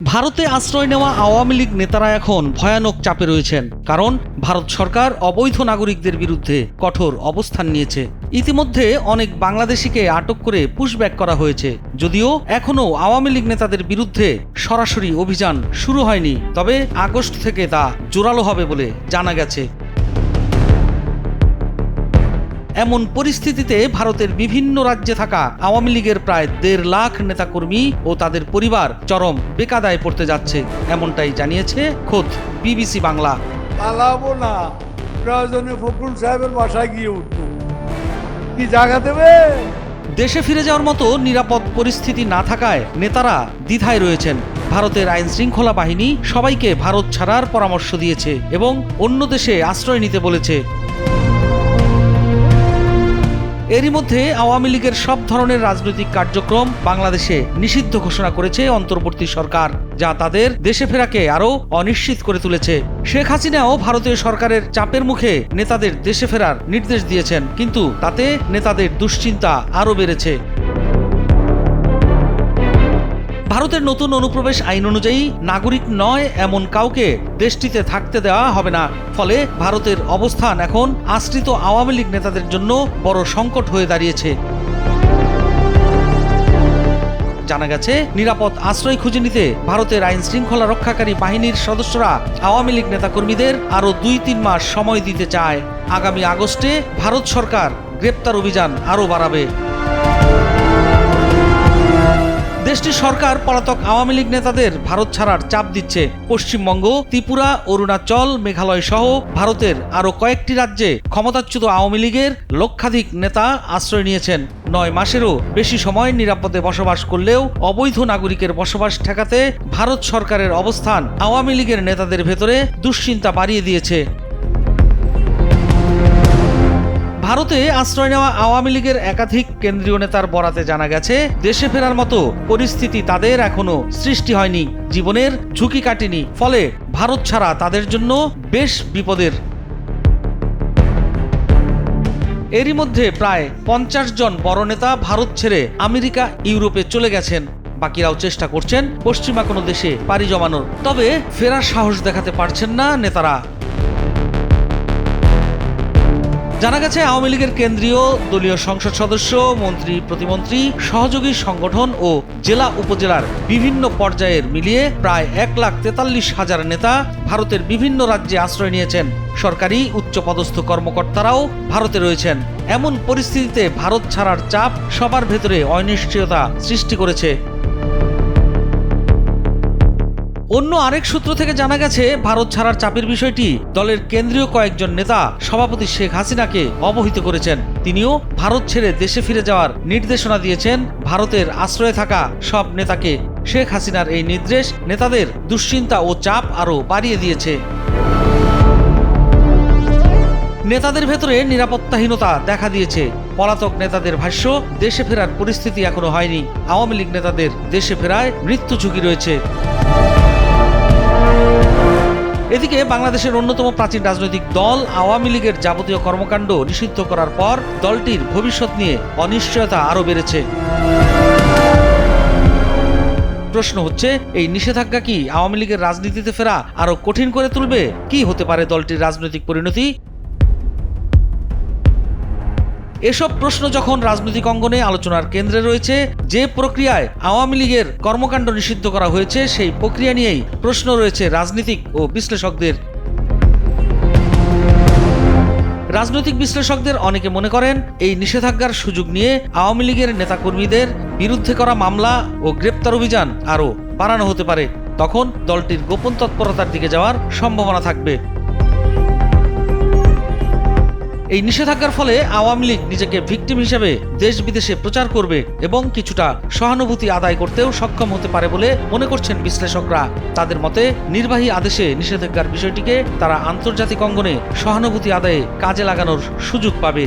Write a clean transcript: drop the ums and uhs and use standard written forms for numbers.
ভারতে আশ্রয় নেওয়া আওয়ামী লীগ নেতারা এখন ভয়ানক চাপে রয়েছেন, কারণ ভারত সরকার অবৈধ নাগরিকদের বিরুদ্ধে কঠোর অবস্থান নিয়েছে। ইতিমধ্যে অনেক বাংলাদেশিকে আটক করে পুশব্যাক করা হয়েছে। যদিও এখনও আওয়ামী লীগ নেতাদের বিরুদ্ধে সরাসরি অভিযান শুরু হয়নি, তবে আগস্ট থেকে তা জোরালো হবে বলে জানা গেছে। এমন পরিস্থিতিতে ভারতের বিভিন্ন রাজ্যে থাকা আওয়ামী লীগের প্রায় ১.৫ লাখ নেতাকর্মী ও তাদের পরিবার চরম বেকায়দায় পড়তে যাচ্ছে, এমনটাই জানিয়েছে খোদ বিবিসি বাংলা। পালাবো না, প্রয়োজনে ফখরুল সাহেবের বাসায় গিয়ে উঠবো, কি জায়গা দেবে? দেশে ফিরে যাওয়ার মতো নিরাপদ পরিস্থিতি না থাকায় নেতারা দ্বিধায় রয়েছেন। ভারতের আইন শৃঙ্খলা বাহিনী সবাইকে ভারত ছাড়ার পরামর্শ দিয়েছে এবং অন্য দেশে আশ্রয় নিতে বলেছে। এরই মধ্যে আওয়ামী লীগের সব ধরনের রাজনৈতিক কার্যক্রম বাংলাদেশে নিষিদ্ধ ঘোষণা করেছে অন্তর্বর্তী সরকার, যা তাদের দেশে ফেরাকে আরও অনিশ্চিত করে তুলেছে। শেখ হাসিনাও ভারতীয় সরকারের চাপের মুখে নেতাদের দেশে ফেরার নির্দেশ দিয়েছেন, কিন্তু তাতে নেতাদের দুশ্চিন্তা আরও বেড়েছে। ভারতের নতুন অনুপ্রবেশ আইন অনুযায়ী নাগরিক নয় এমন কাউকে দেশটিতে থাকতে দেওয়া হবে না। ফলে ভারতের অবস্থান এখন আশ্রিত আওয়ামী লীগ নেতাদের জন্য বড় সংকট হয়ে দাঁড়িয়েছে। জানা গেছে, নিরাপদ আশ্রয় খুঁজে নিতে ভারতের আইন শৃঙ্খলা রক্ষাকারী বাহিনীর সদস্যরা আওয়ামী লীগ নেতাকর্মীদের আরও ২-৩ মাস সময় দিতে চায়। আগামী আগস্টে ভারত সরকার গ্রেপ্তার অভিযান আরও বাড়াবে। দেশটির সরকার পলাতক আওয়ামী লীগ নেতাদের ভারত ছাড়ার চাপ দিচ্ছে। পশ্চিমবঙ্গ, ত্রিপুরা, অরুণাচল, মেঘালয় সহ ভারতের আরও কয়েকটি রাজ্যে ক্ষমতাচ্যুত আওয়ামী লীগের লক্ষাধিক নেতা আশ্রয় নিয়েছেন। ৯ মাসেরও বেশি সময় নিরাপদে বসবাস করলেও অবৈধ নাগরিকের বসবাস ঠেকাতে ভারত সরকারের অবস্থান আওয়ামী লীগের নেতাদের ভেতরে দুশ্চিন্তা বাড়িয়ে দিয়েছে। ভারতে আশ্রয় নেওয়া আওয়ামী লীগের একাধিক কেন্দ্রীয় নেতার বরাতে জানা গেছে, দেশে ফেরার মতো পরিস্থিতি তাদের এখনো সৃষ্টি হয়নি, জীবনের ঝুঁকি কাটেনি। ফলে ভারত ছাড়া তাদের জন্য বেশ বিপদের। এরই মধ্যে প্রায় ৫০ জন বড় নেতা ভারত ছেড়ে আমেরিকা, ইউরোপে চলে গেছেন। বাকিরাও চেষ্টা করছেন পশ্চিমা কোনো দেশে পাড়ি জমানোর, তবে ফেরার সাহস দেখাতে পারছেন না নেতারা। জানা গেছে, আওয়ামী লীগের কেন্দ্রীয় দলীয় সংসদ সদস্য, মন্ত্রী, প্রতিমন্ত্রী, সহযোগী সংগঠন ও জেলা উপজেলার বিভিন্ন পর্যায়ের মিলিয়ে প্রায় ১,৪৩,০০০ নেতা ভারতের বিভিন্ন রাজ্যে আশ্রয় নিয়েছেন। সরকারি উচ্চপদস্থ কর্মকর্তারাও ভারতে রয়েছেন। এমন পরিস্থিতিতে ভারত ছাড়ার চাপ সবার ভেতরে অনিশ্চয়তা সৃষ্টি করেছে। অন্য আরেক সূত্র থেকে জানা গেছে, ভারত ছাড়ার চাপের বিষয়টি দলের কেন্দ্রীয় কয়েকজন নেতা সভাপতি শেখ হাসিনাকে অবহিত করেছেন। তিনিও ভারত ছেড়ে দেশে ফিরে যাওয়ার নির্দেশনা দিয়েছেন ভারতের আশ্রয়ে থাকা সব নেতাকে। শেখ হাসিনার এই নির্দেশ নেতাদের দুশ্চিন্তা ও চাপ আরও বাড়িয়ে দিয়েছে। নেতাদের ভেতরে নিরাপত্তাহীনতা দেখা দিয়েছে। পলাতক নেতাদের ভাষ্য, দেশে ফেরার পরিস্থিতি এখনো হয়নি। আওয়ামী লীগ নেতাদের দেশে ফেরায় মৃত্যু ঝুঁকি রয়েছে। এদিকে বাংলাদেশের অন্যতম প্রাচীন রাজনৈতিক দল আওয়ামী লীগের যাবতীয় কর্মকাণ্ড নিষিদ্ধ করার পর দলটির ভবিষ্যৎ নিয়ে অনিশ্চয়তা আরও বেড়েছে। প্রশ্ন হচ্ছে, এই নিষেধাজ্ঞা কি আওয়ামী লীগের রাজনীতিতে ফেরা আরও কঠিন করে তুলবে? কি হতে পারে দলটির রাজনৈতিক পরিণতি? এসব প্রশ্ন যখন রাজনৈতিক অঙ্গনে আলোচনার কেন্দ্রে রয়েছে, যে প্রক্রিয়ায় আওয়ামী লীগের কর্মকাণ্ড নিষিদ্ধ করা হয়েছে সেই প্রক্রিয়া নিয়েই প্রশ্ন রয়েছে রাজনীতিক ও বিশ্লেষকদের। রাজনৈতিক বিশ্লেষকদের অনেকে মনে করেন, এই নিষেধাজ্ঞার সুযোগ নিয়ে আওয়ামী লীগের নেতাকর্মীদের বিরুদ্ধে করা মামলা ও গ্রেপ্তার অভিযান আরও বাড়ানো হতে পারে। তখন দলটির গোপন তৎপরতার দিকে যাওয়ার সম্ভাবনা থাকবে। এই নিষেধাজ্ঞার ফলে আওয়ামী লীগ নিজেকে ভিকটিম হিসেবে দেশ বিদেশে প্রচার করবে এবং কিছুটা সহানুভূতি আদায় করতেও সক্ষম হতে পারে বলে মনে করছেন বিশ্লেষকরা। তাদের মতে, নির্বাহী আদেশে নিষেধাজ্ঞার বিষয়টিকে তারা আন্তর্জাতিক অঙ্গনে সহানুভূতি আদায়ে কাজে লাগানোর সুযোগ পাবে।